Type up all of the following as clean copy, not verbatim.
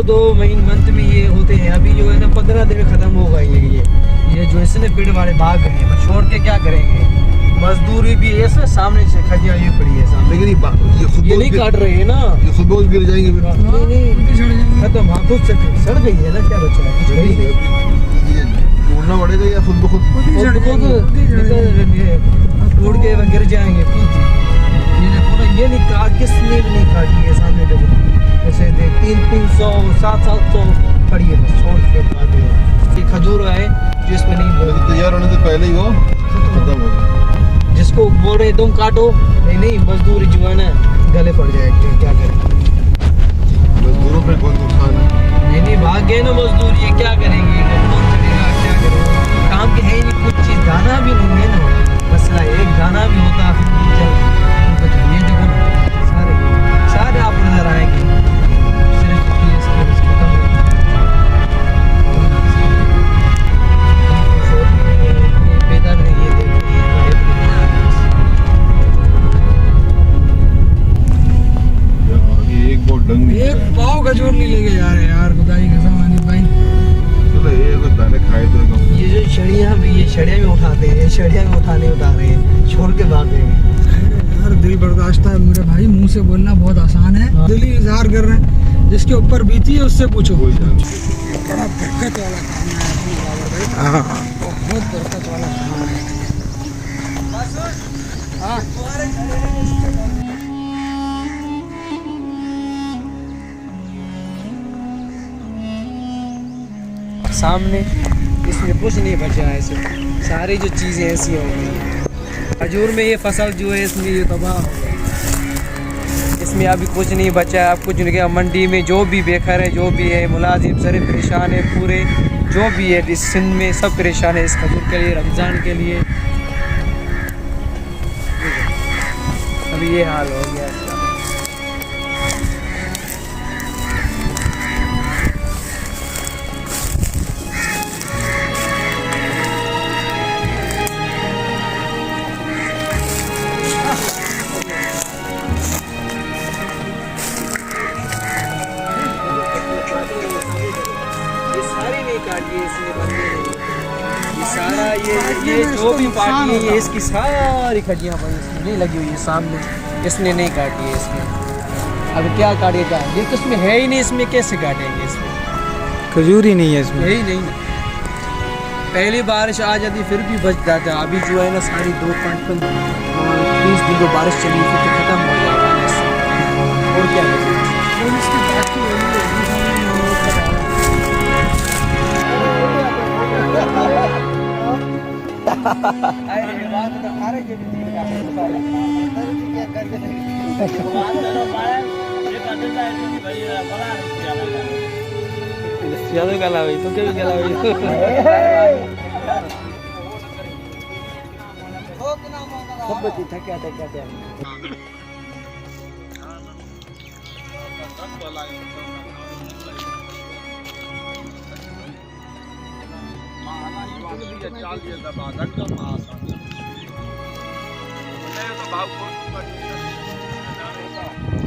दो महीने मंथ में ये होते हैं। अभी जो है ना 15 दिन में ख़त्म हो गए ये जो इसने पेड़ वाले भाग गए हैं, छोड़ के क्या करेंगे। मजदूरी भी है, सामने से खजिया ये पड़ी है सामने, लेकिन ये नहीं काट रहे हैं ना, ये खुद बहुत गिर जाएंगे फिर। खत्म, हाँ खुद सड़ गई है ना, क्या बचा है, कुछ नहीं है। ये तोड़ना पड़ेगा या खुद ब खुद तोड़ के गिर जाएंगे खुद। ये नहीं काट, किसने भी नहीं काटी है, सामने देखो ऐसे 300 700 पड़ी है, बस छोड़ के काटे। ये खजूर है जो इसमें नहीं तैयार होने से पहले ही वो खत्म हो गया। जिसको बोल रहे तुम काटो, नहीं मजदूर जो है ना गले पड़ जाएगी, क्या करें। मजदूरों पे बहुत नुकसान है। नहीं भाग गए ना मजदूर, ये क्या करेंगे, कौन करेगा, क्या करेगा, काम के है नहीं कुछ चीज़। दाना भी नहीं है ना, मसला एक दाना भी होता फिर ये देखो सारे आप नजर आएंगे, सिर्फ खत्म पैदा नहीं। ये देखिए एक पाव खजूर नहीं लेके जा रहे यार, खुदाई कसम अनिल भाई। चलो ये दाने खाए तो ये जो छड़ियाँ भी, ये छड़ियाँ भी उठाते हैं, छड़ियाँ भी उठा रहे हैं, छोड़ के भाग गए यार। दिल बर्दाश्त है मेरे भाई, मुंह से बोलना बहुत आसान है, दिल ही इजहार कर रहे हैं। जिसके ऊपर बीती है उससे पूछो। बड़ा बरकत वाला काम है, बहुत बरकत वाला काम है। सामने इसमें कुछ नहीं बचा है, सारी जो चीज़ें ऐसी हो गई हैं। खजूर में ये फसल जो है इसमें ये तबाह हो गई, इसमें अभी कुछ नहीं बचा है। अब कुछ नहीं गया, मंडी में जो भी बेघर है, जो भी है मुलाजिम सारे परेशान है, पूरे जो भी है इस सिंध में सब परेशान है इस खजूर के लिए, रमज़ान के लिए। अभी ये हाल हो गया इसका। ये जो भी पार्टी है इसकी सारी खजियाँ पर इसमें नहीं लगी हुई है, सामने इसने नहीं काटी है इसमें। अब क्या काटेगा, ये तो इसमें है ही नहीं, इसमें कैसे काटेंगे, इसमें खजूर ही नहीं है, इसमें है ही नहीं। पहली बारिश आ जाती फिर भी बच जाता, अभी जो है ना सारी 2-30 दिन जो बारिश चली फिर तो खत्म हो जाएगा और क्या बचेगा। ज्यादा गला भाई तो क्या गला भाई सब बच्चे थके आते क्या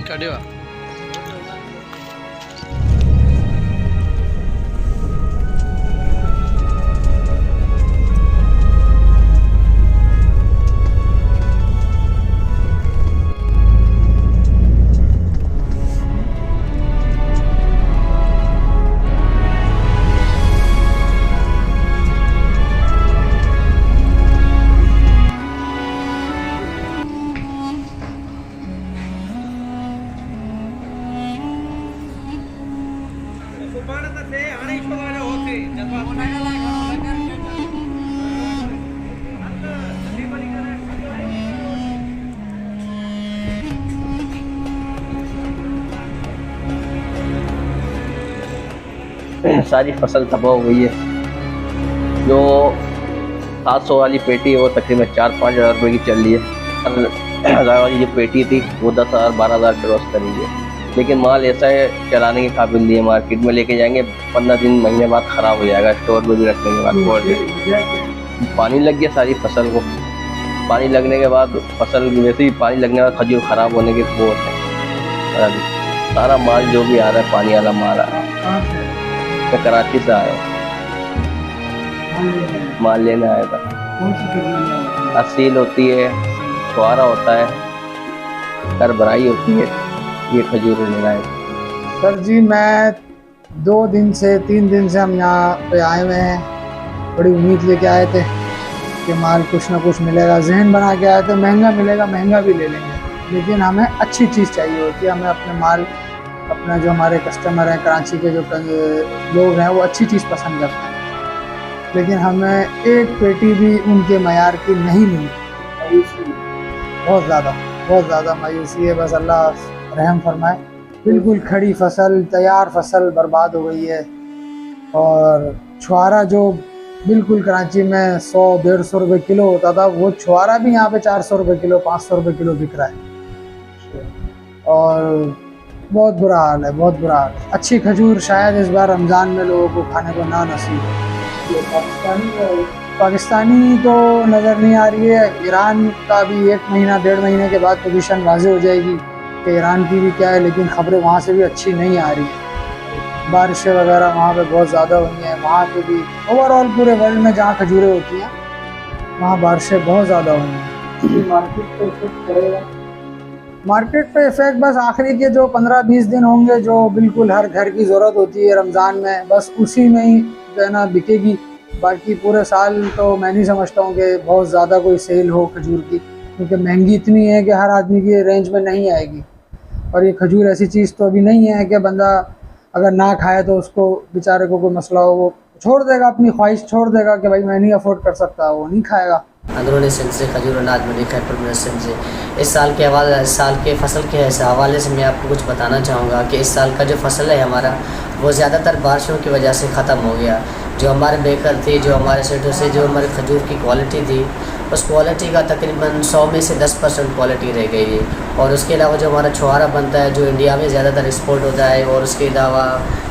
कड़ेवा सारी फसल तबाह हो गई है। जो 700 वाली पेटी है वो तकरीबन 4-5 हज़ार रुपये की चल रही है। 1000 वाली जो पेटी थी वो 10,000-12,000 क्रॉस करेंगे, लेकिन माल ऐसा है चलाने के काबिल नहीं है। मार्केट में लेके जाएंगे 15 दिन महीने बाद ख़राब हो जाएगा, स्टोर में भी रखने के बाद। पानी लग गया सारी फसल को, पानी लगने के बाद फसल वैसे ही पानी लगने के बाद खजूर ख़राब होने के वो होते हैं। सारा माल जो भी आ रहा है पानी वाला माल आ रहा है। कहाँ से? मैं कराची से आया हूँ, माल लेने आया था। कौन सी खजूर है? असील होती है, छुआरा होता है, करबराई होती है, ये खजूर लेना है। सर जी मैं 2 दिन से 3 दिन से हम यहाँ पे आए हुए हैं। बड़ी उम्मीद लेके आए थे कि माल कुछ ना कुछ मिलेगा, जहन बना के आए थे महंगा मिलेगा, महंगा भी ले लेंगे, लेकिन हमें अच्छी चीज़ चाहिए होती है। हमें अपने माल, अपना जो हमारे कस्टमर हैं कराची के जो लोग हैं वो अच्छी चीज़ पसंद करते हैं, लेकिन हमें एक पेटी भी उनके मयार की नहीं मिली। बहुत ज़्यादा मायूसी है। बस अल्लाह रहम फरमाए। बिल्कुल खड़ी फसल, तैयार फसल बर्बाद हो गई है। और छुआरा जो बिल्कुल कराची में 100-150 रुपये किलो होता था, वो छुआरा भी यहाँ पे 400 रुपये किलो, 500 रुपये किलो बिक रहा है। और बहुत बुरा हाल है, बहुत बुरा हाल है। अच्छी खजूर शायद इस बार रमज़ान में लोगों को खाने को ना नसीब हो। पाकिस्तानी तो नज़र नहीं आ रही है। ईरान का भी 1 महीना 1.5 महीने के बाद पोजीशन वाज़े हो जाएगी कि ईरान की भी क्या है, लेकिन ख़बरें वहाँ से भी अच्छी नहीं आ रही। बारिशें वगैरह वहाँ पे बहुत ज़्यादा हुई हैं। वहाँ पे भी ओवरऑल पूरे वर्ल्ड में जहाँ खजूरें होती हैं वहाँ बारिशें बहुत ज़्यादा हुई हैं। मार्केट पे इफेक्ट करेगा? मार्केट पे इफेक्ट बस आखिरी के जो 15-20 दिन होंगे, जो बिल्कुल हर घर की ज़रूरत होती है रमज़ान में, बस उसी में ही जो है ना बिकेगी। बाकी पूरे साल तो मैं नहीं समझता हूँ कि बहुत ज़्यादा कोई सेल हो खजूर की, क्योंकि महंगी इतनी है कि हर आदमी की रेंज में नहीं आएगी। और ये खजूर ऐसी चीज़ तो अभी नहीं है कि बंदा अगर ना खाए तो उसको बेचारे को कोई मसला हो, वो छोड़ देगा, अपनी ख्वाहिश छोड़ देगा कि भाई मैं नहीं अफोर्ड कर सकता, वो नहीं खाएगा। अंदरूनी सिंध से खजूर अनाज मंडी खैरपुर सिंध से इस साल के हवाले, इस साल के फसल के हवाले से मैं आपको कुछ बताना चाहूँगा कि इस साल का जो फसल है हमारा, वो ज़्यादातर बारिशों की वजह से ख़त्म हो गया। जो हमारे बेकर थे, जो हमारे सेठों से जो हमारे खजूर की क्वालिटी थी, उस क्वालिटी का तकरीबन 100 में से 10% क्वालिटी रह गई है। और उसके अलावा जो हमारा छुआरा बनता है, जो इंडिया में ज़्यादातर एक्सपोर्ट होता है, और उसके अलावा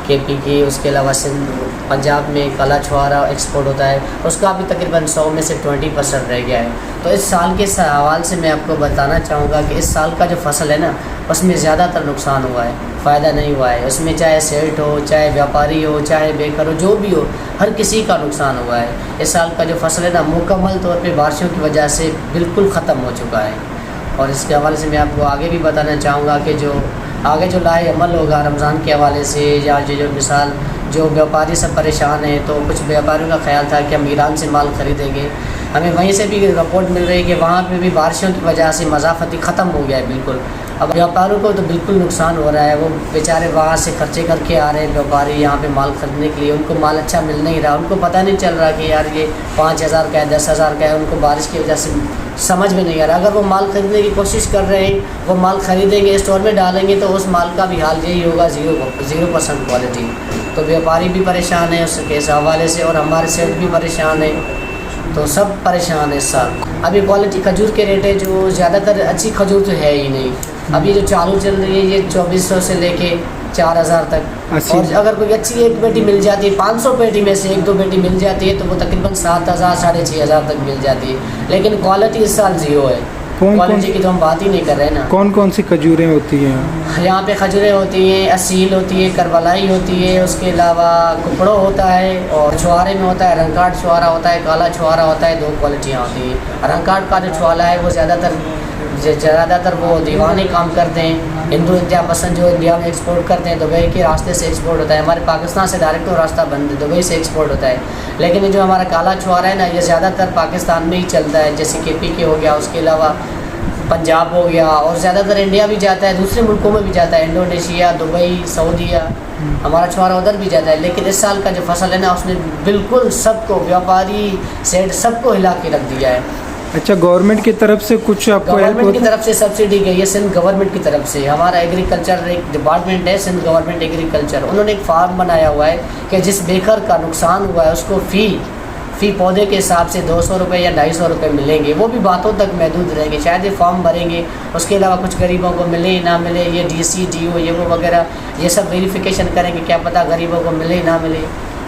KP की, उसके अलावा सिंध पंजाब में काला छुआरा एक्सपोर्ट होता है, उसका भी तकरीबन 100 में से 20% रह गया है। तो इस साल के हवाले से मैं आपको बताना चाहूँगा कि इस साल का जो फसल है ना, उसमें ज़्यादातर नुकसान हुआ है, फ़ायदा नहीं हुआ है। उसमें चाहे सेठ हो, चाहे व्यापारी हो, चाहे बेकर हो, जो भी हो, हर किसी का नुकसान हुआ है। इस साल का जो फसल है ना, मुकम्मल तौर पे बारिशों की वजह से बिल्कुल ख़त्म हो चुका है। और इसके हवाले से मैं आपको आगे भी बताना चाहूँगा कि जो आगे जो लाए अमल होगा रमज़ान के हवाले से, या जो मिसाल जो व्यापारी सब परेशान हैं, तो कुछ व्यापारियों का ख्याल था कि हम ईरान से माल ख़रीदेंगे। हमें वहीं से भी रिपोर्ट मिल रही है कि वहाँ पे भी बारिशों की वजह से मज़ाफ़ती ख़त्म हो गया है बिल्कुल। अब व्यापारियों को तो बिल्कुल नुकसान हो रहा है। वो बेचारे वहाँ से खर्चे करके आ रहे हैं व्यापारी यहाँ पे माल ख़रीदने के लिए, उनको माल अच्छा मिल नहीं रहा, उनको पता नहीं चल रहा कि यार ये 5,000 का है, 10,000 का है। उनको बारिश की वजह से समझ में नहीं आ रहा। अगर वो माल ख़रीदने की कोशिश कर रहे हैं, वो माल ख़रीदेंगे, स्टोर में डालेंगे, तो उस माल का भी हाल यही होगा, 0% क्वालिटी। तो व्यापारी भी परेशान है उसके इस हवाले से, और हमारे सेठ भी परेशान है, तो सब परेशान है इस साल। अभी क्वालिटी खजूर के रेट है जो ज़्यादातर अच्छी खजूर तो है ही नहीं। अभी जो चालू चल रही है ये 2400 से लेके 4,000 तक। और अगर कोई अच्छी एक पेटी मिल जाती है, 500 पेटी में से 1-2 पेटी मिल जाती है, तो वो तकरीबन 7,000 6,500 तक मिल जाती है। लेकिन क्वालिटी इस साल 0 है। क्वालिटी की तो हम बात ही नहीं कर रहे हैं ना। कौन कौन सी खजूरें होती हैं यहाँ पे? खजूरें होती हैं, असील होती है, करबलाई होती है, उसके अलावा कुपड़ो होता है, और छुआरे में होता है रंगकाट छुआरा होता है, काला छुआरा होता है। 2 क्वालिटियाँ होती हैं। रंगकाट का जो छुआला है वो ज़्यादातर वो दीवाने काम करते हैं, हिंदू इंडिया पसंद, जो इंडिया में एक्सपोर्ट करते हैं, दुबई के रास्ते से एक्सपोर्ट होता है। हमारे पाकिस्तान से डायरेक्ट तो रास्ता बंद है, दुबई से एक्सपोर्ट होता है। लेकिन जो हमारा काला छुआरा है ना, ये ज़्यादातर पाकिस्तान में ही चलता है, जैसे KP के हो गया, उसके अलावा पंजाब हो गया, और ज़्यादातर इंडिया भी जाता है, दूसरे मुल्कों में भी जाता है, इंडोनेशिया, दुबई, सऊदीया, हमारा छुआरा उधर भी जाता है। लेकिन इस साल का जो फसल है ना, उसने बिल्कुल सबको, व्यापारी सेठ सबको हिला के रख दिया है। अच्छा, गवर्नमेंट की तरफ से कुछ आपको गवर्नमेंट की तरफ से सब्सिडी गई है, सिंध गवर्नमेंट की तरफ से। हमारा एग्रीकल्चर एक डिपार्टमेंट है, सिंध गवर्नमेंट एग्रीकल्चर, उन्होंने एक फार्म बनाया हुआ है कि जिस बेकर का नुकसान हुआ है उसको फ़ी पौधे के हिसाब से 200 रुपये या 250 रुपये मिलेंगे। वो भी बातों तक महदूद रहेंगे, शायद ये फॉर्म भरेंगे, उसके अलावा कुछ गरीबों को मिले ना मिले, ये DC DO ये वो वगैरह ये सब वेरिफिकेशन करेंगे, क्या पता गरीबों को मिले ना मिले।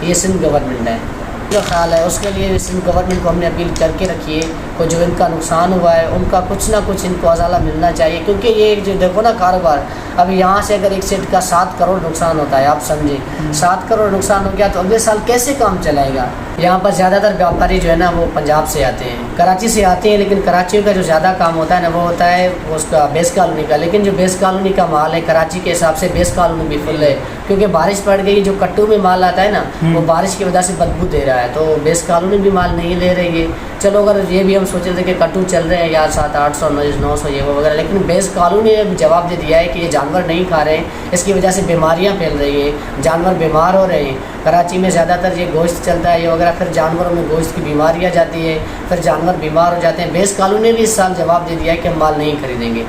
ये सिंध गवर्नमेंट है जो ख्याल है, उसके लिए सिंध गवर्नमेंट को हमने अपील करके रखी है को जो इनका नुकसान हुआ है उनका कुछ ना कुछ इनको अजाला मिलना चाहिए, क्योंकि ये एक जो देखो ना कारोबार, अभी यहाँ से अगर एक सेट का 7 करोड़ नुकसान होता है, आप समझे 7 करोड़ नुकसान हो गया तो अगले साल कैसे काम चलाएगा। यहाँ पर ज़्यादातर व्यापारी जो है ना वो पंजाब से आते हैं, कराची से आते हैं, लेकिन कराची का जो ज़्यादा काम होता है ना वो होता है उसका बेस कॉलोनी का। लेकिन जो बेस कॉलोनी का माल है कराची के हिसाब से बेस कॉलोनी भी फुल है, क्योंकि बारिश पड़ गई, जो कट्टू में माल आता है ना वो बारिश की वजह से बदबू दे रहा है, तो बेस कॉलोनी भी माल नहीं ले रही है। चलो अगर ये भी हम सोचे थे कि कट्टू चल रहे हैं यार 700-800 900 ये वो वगैरह, लेकिन बेस कॉलोनी ने जवाब दे दिया है कि ये जानवर नहीं खा रहे हैं, इसकी वजह से बीमारियां फैल रही हैं, जानवर बीमार हो रहे हैं। कराची में ज़्यादातर ये गोश्त चलता है ये वगैरह, फिर जानवरों में गोश्त की बीमारियां जाती है, फिर जानवर बीमार हो जाते हैं। बेस कॉलोनी ने भी इस साल जवाब दे दिया है कि हम माल नहीं खरीदेंगे।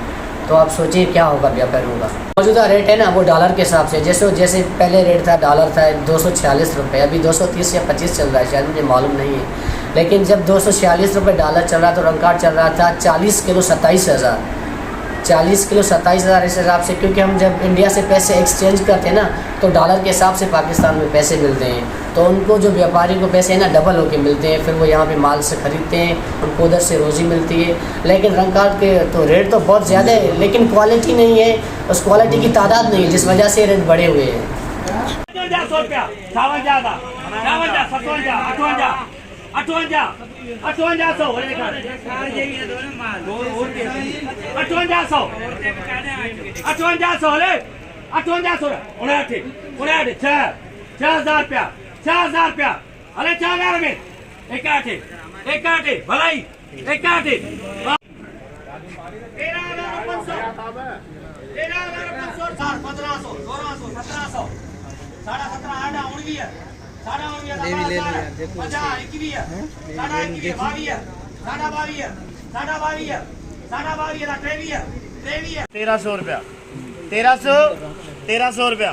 तो आप सोचिए क्या होगा व्यापारियों का। मौजूदा रेट है ना वो डॉलर के हिसाब से, जैसे पहले रेट था डॉलर था 246 रुपये, अभी 230 या 25 चल रहा है, शायद मुझे मालूम नहीं है। लेकिन जब 246 रुपये डॉलर चल रहा तो रंग कार्ड चल रहा था 40 किलो 27,000, 40 किलो 27,000 इस हिसाब से, क्योंकि हम जब इंडिया से पैसे एक्सचेंज करते हैं ना तो डॉलर के हिसाब से पाकिस्तान में पैसे मिलते हैं, तो उनको जो व्यापारी को पैसे हैं ना डबल होके मिलते हैं, फिर वो यहाँ पे माल से ख़रीदते हैं, उनको उधर से रोज़ी मिलती है। लेकिन रंग कार्ड के तो रेट तो बहुत ज़्यादा है, लेकिन क्वालिटी नहीं है, उस क्वालिटी की तादाद नहीं है, जिस वजह से रेट बढ़े हुए हैं। 6,000 रुपया 6,000 रुपया, अरे 4,000 में एक भलाई 1 1300 रुपया 1300 रुपया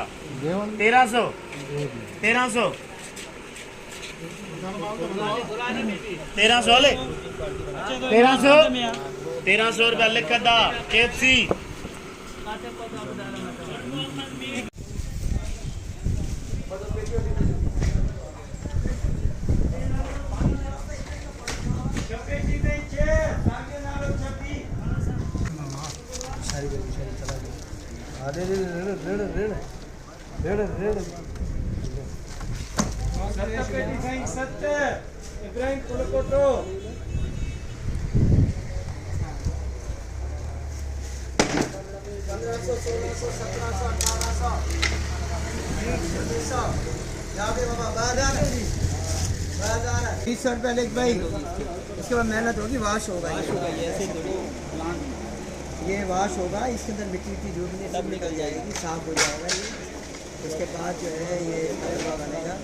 1300 ले 1300 रुपया लिख दा KFC। ₹20 लेख भाई, इसके बाद मेहनत होगी, वाश होगा, ये वाश होगा, इसके अंदर मिट्टी जो भी सब निकल जाएगी, साफ हो जाएगा ये। उसके बाद जो है ये हलवा बनेगा।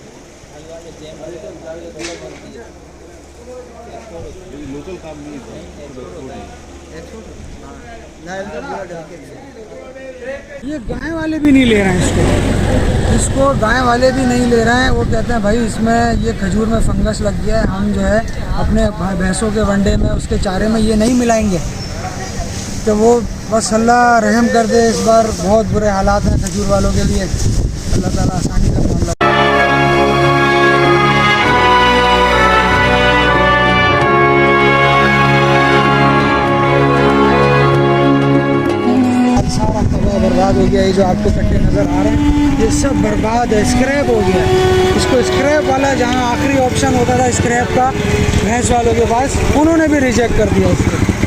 लोकल काम नहीं है, ये गाय वाले भी नहीं ले रहे हैं इसको गाय वाले भी नहीं ले रहे हैं। वो कहते हैं भाई इसमें ये खजूर में फंगस लग गया है, हम जो है अपने भैंसों के वंडे में उसके चारे में ये नहीं मिलाएंगे। तो वो बस अल्लाह रहम कर दे, इस बार बहुत बुरे हालात हैं खजूर वालों के लिए, अल्लाह ताला आसानी का मामला। सारा कबाब बर्बाद हो गया, ये जो आपको कट्टे नज़र आ रहे हैं ये सब बर्बाद है, स्क्रैप हो गया। इसको स्क्रैप वाला जहाँ आखिरी ऑप्शन होता था स्क्रैप का भैंस वालों के पास, उन्होंने भी रिजेक्ट कर दिया इसको।